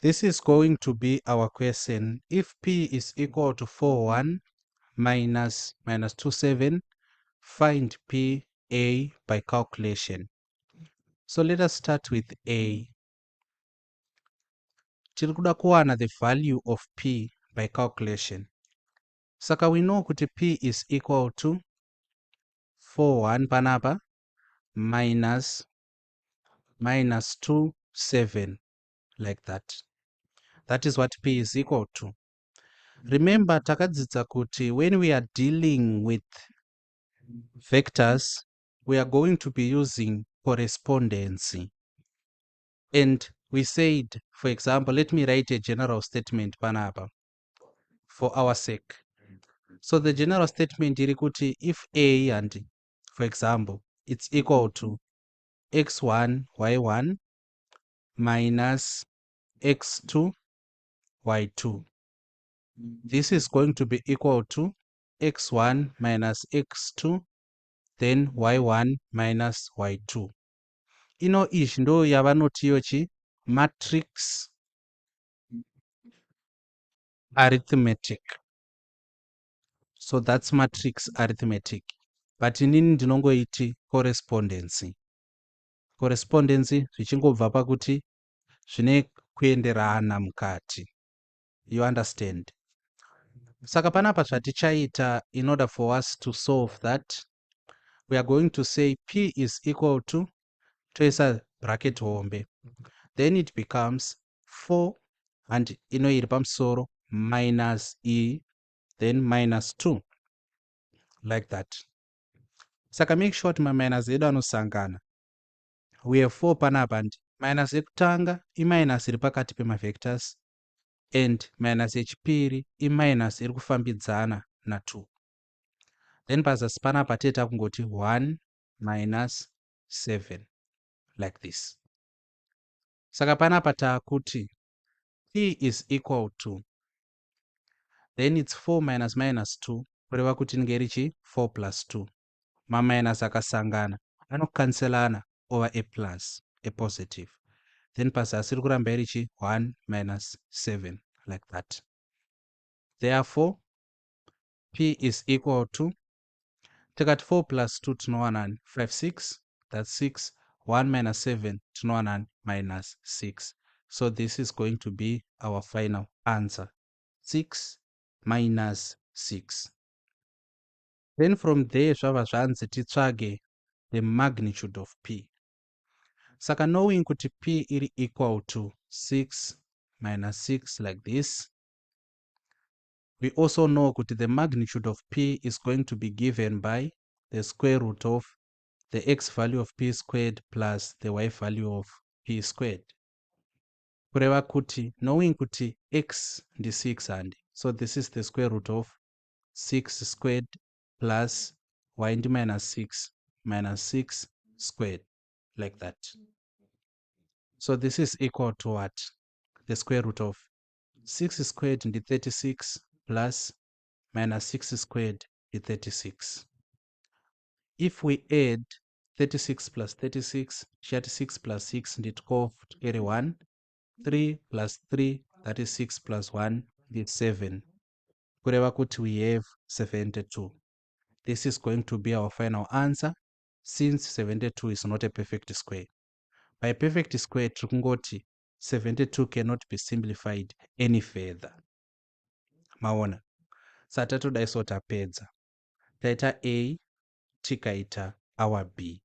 This is going to be our question. If P is equal to 41 minus 27, find PA by calculation. So let us start with A. Tiri kuda kuwana the value of P by calculation. Saka we know kuti P is equal to 41 panapa minus 27, like that. That is what P is equal to. Remember, takadzidza kuti when we are dealing with vectors, we are going to be using correspondence. And we said, for example, let me write a general statement panapa for our sake. So the general statement iri kuti if A and, for example, it's equal to x1, y1 minus x2, y2. This is going to be equal to x1 minus x2, then y1 minus y2. Ino ichi ndo yavanotiyo chi matrix arithmetic. So that's matrix arithmetic. But inini ndinongoiti correspondence. Correspondence zvichingobva pakuti zvine kuenderana mukati. You understand? Saka panapa zvatichaita in order for us to solve that, we are going to say P is equal to, toisa bracket hombe, then it becomes 4 and ino iri pamusoro minus E, then minus 2, like that. Saka make sure my minus edu anosangana. We have 4 panapa and minus ekutanga I minus iri pakati pema vectors and minus echipiri I minus iri kufambidzana na 2. Then pazasi panapa teta kungoti 1 minus 7, like this. Saka panapa taakuti P is equal to, then it's 4 minus minus 2, kureva kuti ngerichi 4 plus 2. Ma minus akasangana anokanselana over a plus, a positive. Then pazasi iri kuramba irichi 1 minus 7, like that. Therefore, P is equal to, takati 4 plus 2 tinowana 5, 6, that's 6. 1 minus 7 tinowana minus 6. So this is going to be our final answer. 6 minus 6. Then from there, zvava zvanzi titsvage the magnitude of P. Saka knowing kuti P iri equal to 6 minus 6, like this, we also know that the magnitude of P is going to be given by the square root of the x value of P squared plus the y value of P squared. Kureva kuti, knowing kuti x ndi 6 and, so this is the square root of 6 squared plus y ndi minus 6 squared, like that. So this is equal to what? The square root of 6 squared ndi 36 plus minus 6 squared is 36. If we add 36 plus 36, 6 plus 6 and it go to carry 1, 3 plus 3, that is 6 plus 1 is 7. Kureva kuti we have 72. This is going to be our final answer, since 72 is not a perfect square. By a perfect square, tikungoti 72 cannot be simplified any further. Maona. Satatu daiso tapedza. Taita A, tikaita our B.